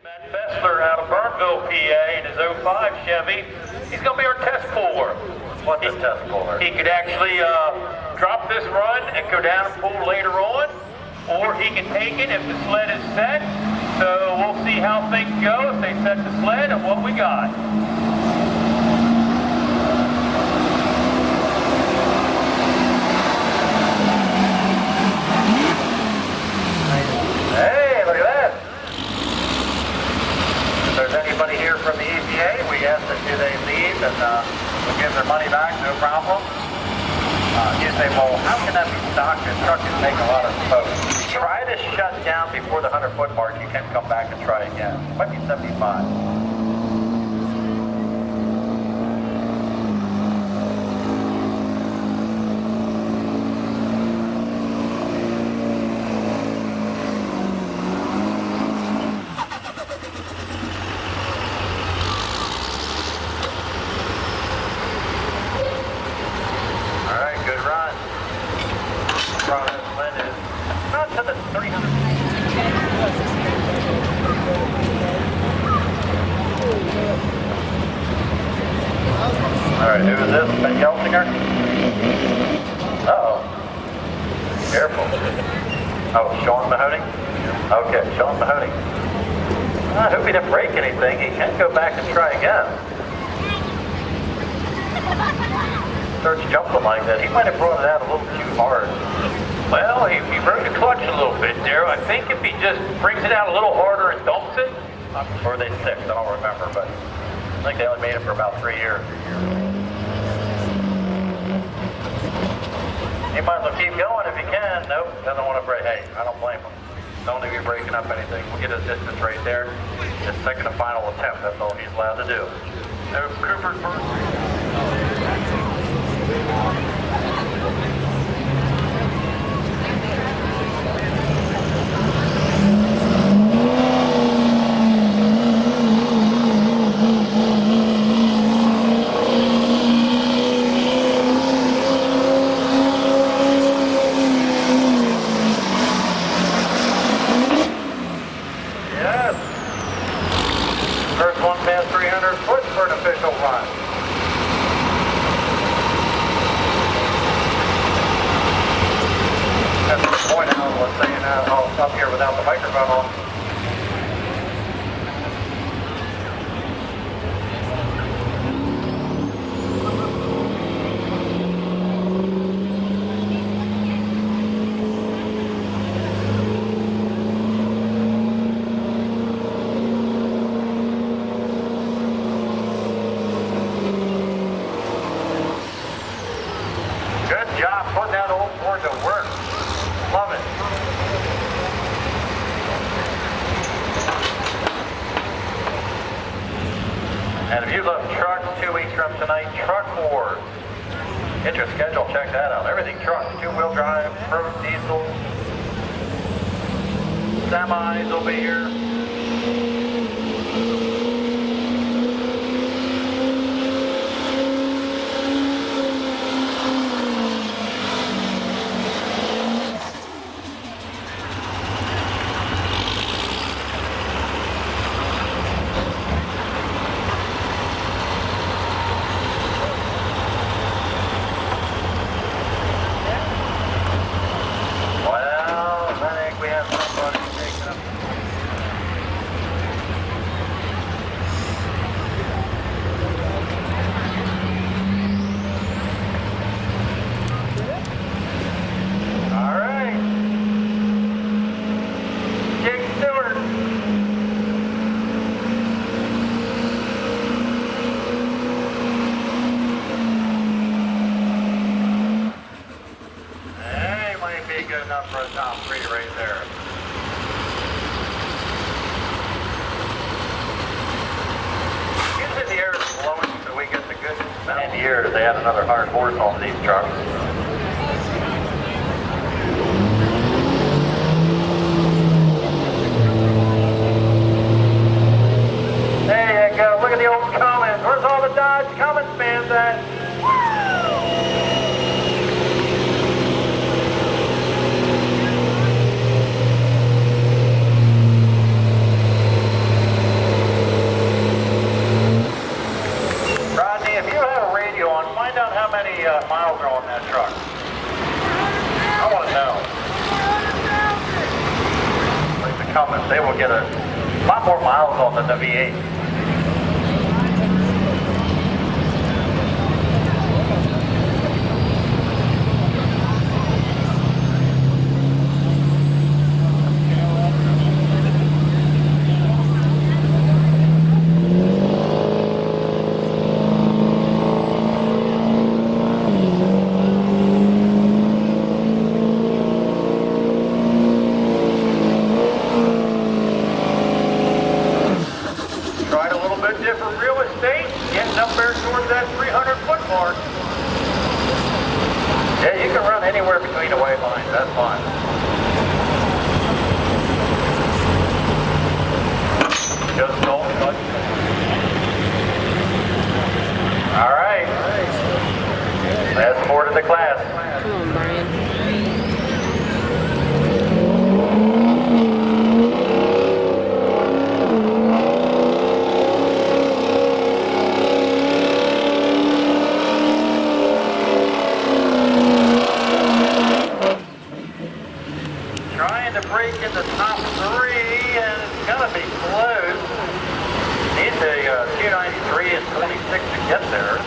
Out of Burnville, PA, in his '05 Chevy. He's going to be our test puller. What's a test puller? He could actually drop this run and go down and pull later on, or he can take it if the sled is set. So we'll see how things go if they set the sled and what we got. Hey, look at that. If there's anybody here from the EPA, we ask that do they leave and we'll give their money back, no problem. You say, well, how can that be stocked? This truck is making a lot of smoke. Try to shut down before the 100-foot mark. You can come back and try again. It might be 75. Alright, who is this? Ben Gelsinger? Uh-oh. Careful. Oh, Sean Mahoney? Okay, Sean Mahoney. I hope he didn't break anything. He can go back and try again. Starts jumping like that. He might have brought it out a little too hard. Well, he broke the clutch a little bit there. I think if he just brings it out a little harder and dumps it. Or are they 6? I don't remember, but I think they only made it for about 3 years. He might as well keep going if he can. Nope, doesn't want to break. Hey, I don't blame him. Don't need to be breaking up anything. We'll get his distance right there. His second and final attempt. That's all he's allowed to do. No Cooper's first. First one past 300 foot for an official run. That's the point out, let's say, up here without the microphone on. Good job putting that old board to work. Love it. And if you love trucks, 2 weeks from tonight, Truck Wars. Get your schedule, check that out. Everything trucks, 2-wheel drive, pro diesel, semis will be here. Good enough for a top 3 right there. Usually the air is blowing so we get the good smell. In years they had another hard horse on these trucks. There you go, look at the old Cummins. Where's all the Dodge Cummins fans at? kind of miles are on that truck? I want to know. Leave the comments. They will get a lot more miles on than the V8. Different real estate, getting up there towards that 300-foot mark. Yeah, you can run anywhere between the white lines, that's fine. Just don't touch it. All right. Last board of the class. Come on, Brian. Trying to break in the top three, and it's going to be close. Needs a 293 and 26 to get there.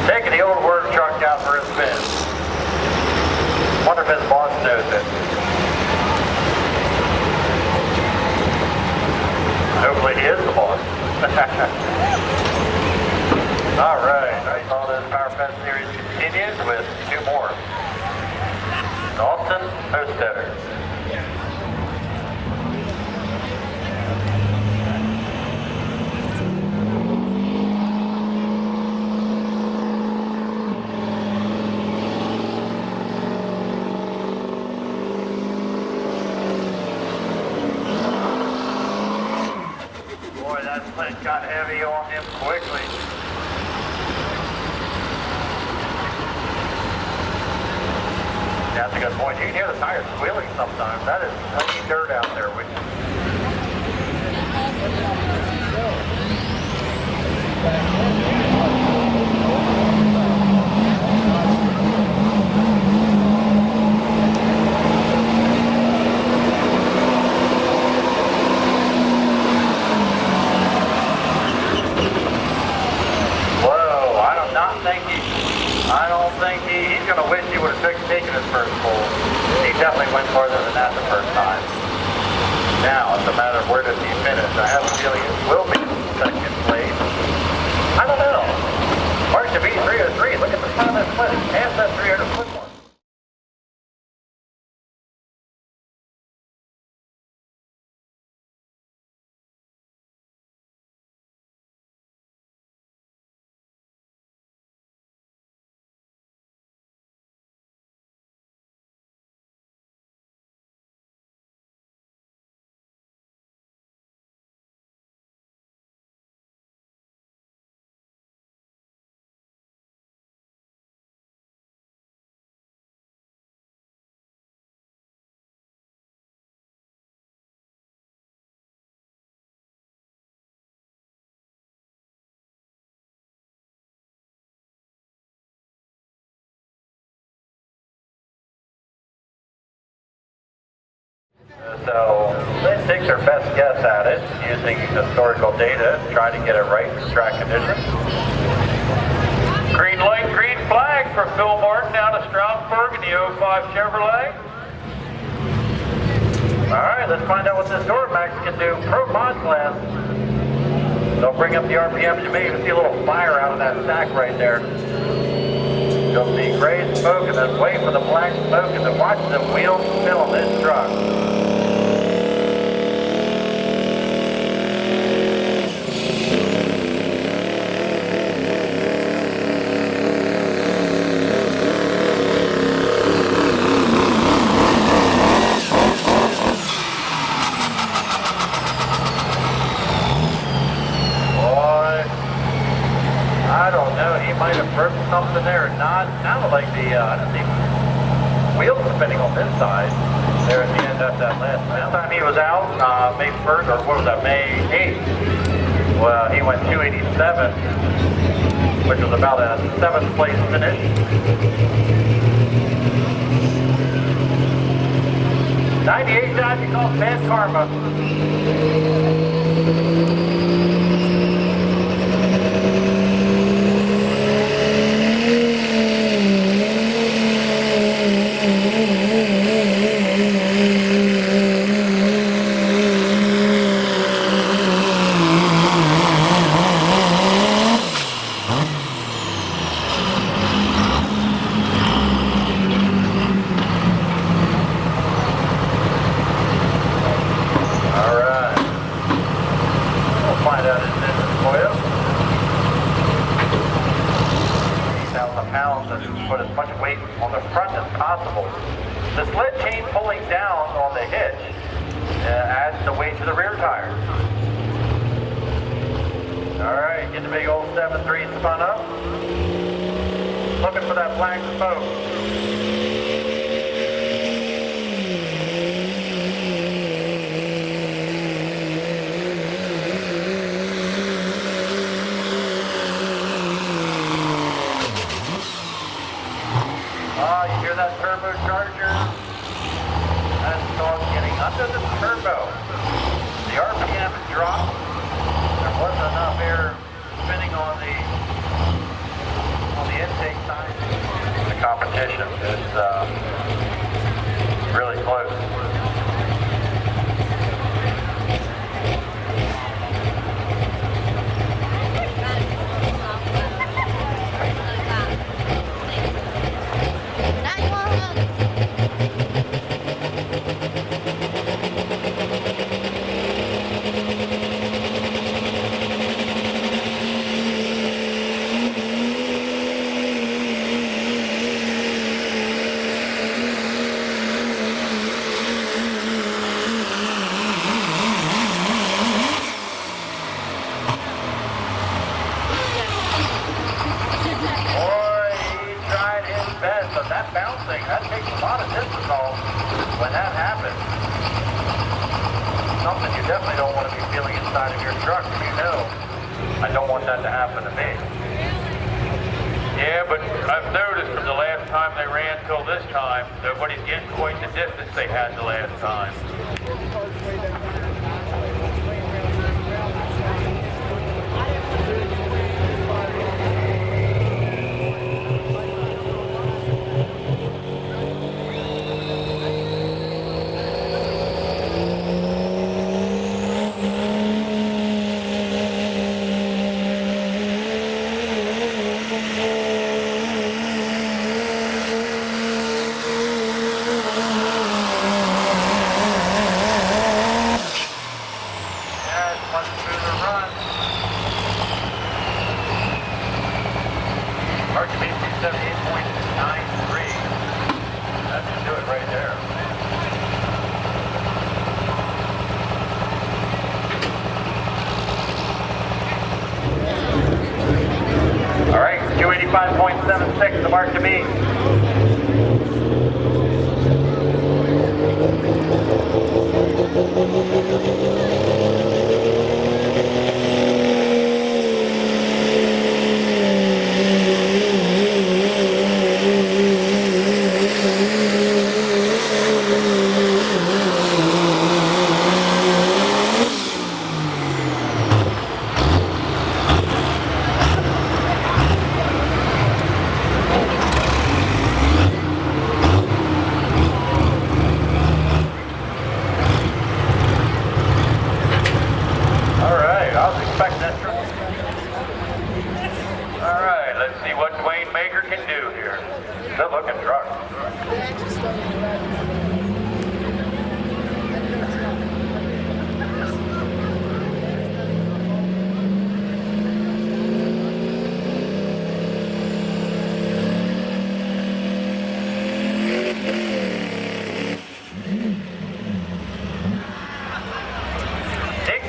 Taking the old work truck out for a spin. Wonder if his boss knows it. Hopefully he is the boss. All right, all this Powerfest series continues with two more. Austin Hostetter. Boy, that split got heavy on him quickly. That's a good point. You can hear the tires squealing sometimes. That is clean dirt out there. I don't think he's going to wish he would have taken his first pull. He definitely went farther than that the first time. Now it's a matter of where does he finish. I have a feeling it will be second place. I don't know. Mark to be 303. Look at the front of that split. It's past that 300 foot mark. So they take their best guess at it using historical data, try to get it right for track conditions. Green light, green flag for Phil Martin out of Stroudsburg in the 05 Chevrolet. All right, let's find out what this Duramax can do. Pro Mod class. They'll bring up the RPMs. You may even see a little fire out of that stack right there. You'll see gray smoke and then wait for the black smoke and then watch the wheels spin on this truck. I don't know. He might have broken something there. Not like the, I don't see wheels spinning on this side. There at the end of that last round. Last time he was out, May 1st, or what was that, May 8th, well, he went 287, which was about a 7th place finish. 98 times you call bad karma. Pounds and put as much weight on the front as possible. The sled chain pulling down on the hitch adds the weight to the rear tires. Alright, get the big old 7.3 spun up. Looking for that black smoke. That turbocharger, that dog getting under the turbo. The RPM dropped. There wasn't enough air spinning on the intake side. The competition is really close. That takes a lot of distal when that happens. Something you definitely don't want to be feeling inside of your truck. You know, I don't want that to happen to me. Yeah, but I've noticed from the last time they ran till this time, nobody's getting quite the distance they had the last time. All right, 285.76, the mark to beat.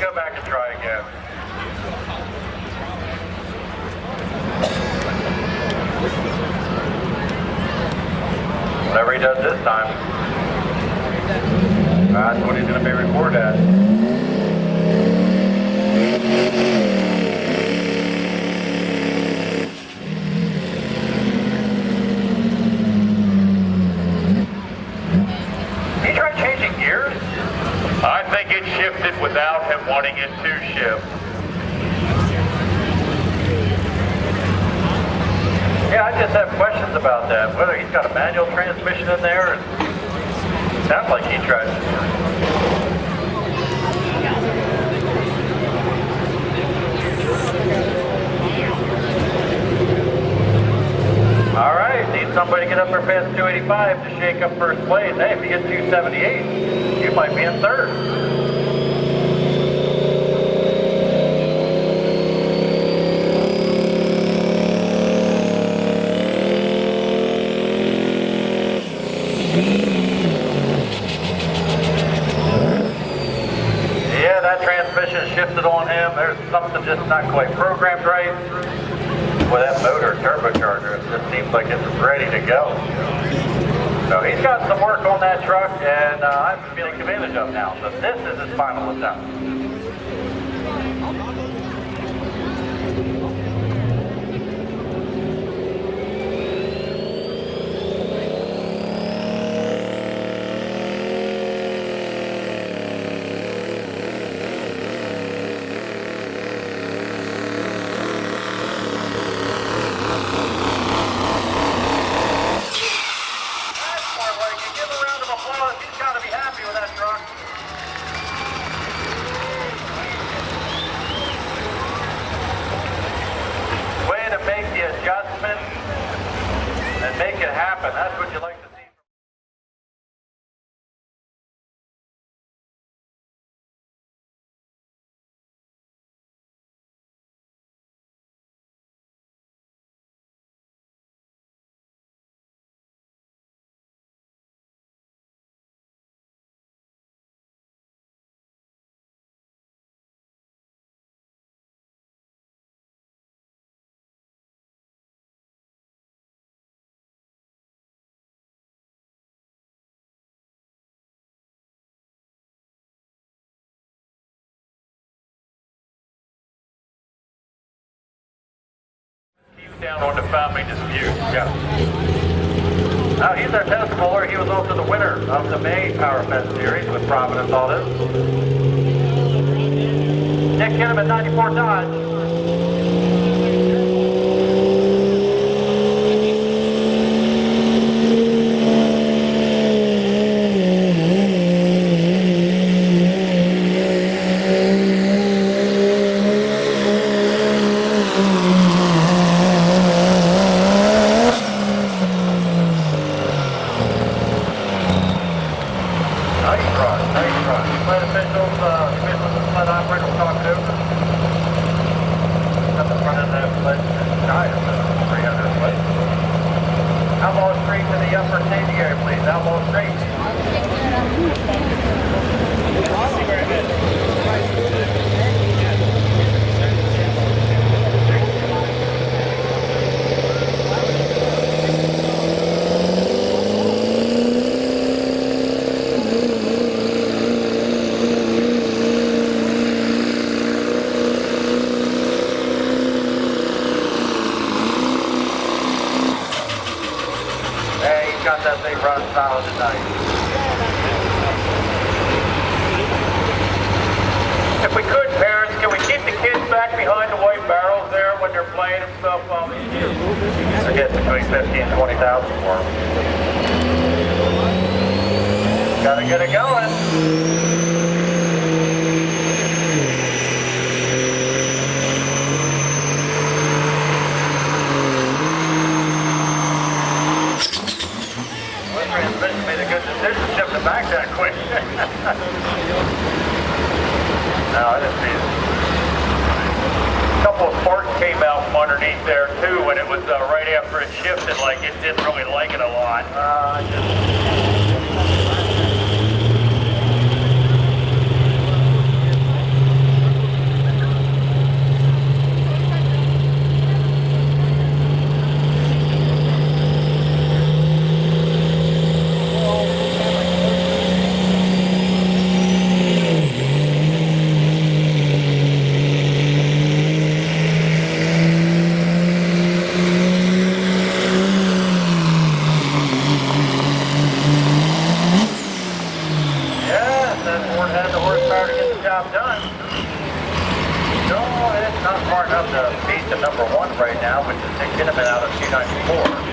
Go back and try again. whatever he does this time. That's what he's going to be recorded at. He tried changing gears? I think it shifted without him wanting it to shift. Yeah, I just have questions about that. Whether he's got a manual transmission in there. Sounds like he tried. All right, need somebody to get up there past 285 to shake up first place. Hey, if you get 278, you might be in third. Yeah, that transmission shifted on him. There's something just not quite programmed right. With that motor turbocharger, it just seems like it's ready to go. So he's got some work on that truck, and I'm feeling advantage of now. So this is his final attempt. And make it happen. That's what you like to see. Down on the family dispute. Yeah. Now he's our test bowler. He was also the winner of the May Powerfest series with Providence Autos. Nick hit him at 94 Dodge. That thing runs solid tonight. If we could, parents, can we keep the kids back behind the white barrels there when they're playing and stuff? They're getting between 15 and 20,000 for them. Gotta get it going. Transmission made a good decision shifting back that quick. No, I didn't see it. A couple of sparks came out from underneath there too when it was right after it shifted, like it didn't really like it a lot. month right now, which is taking him out of 294.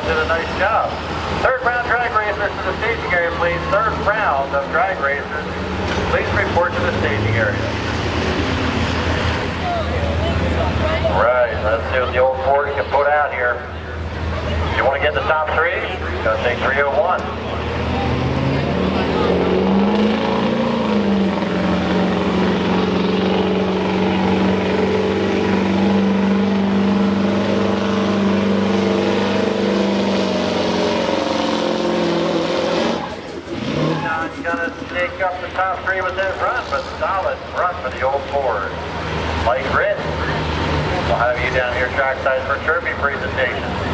Did a nice job. Third round drag racers to the staging area, please. Third round of drag racers, please report to the staging area. Right, let's see what the old Ford can put out here. You want to get in the top three? It's going to take 301. Gonna sneak up the top three with that run, but solid run for the old Ford. Mike Ritt, we'll have you down here trackside for Trophy presentation.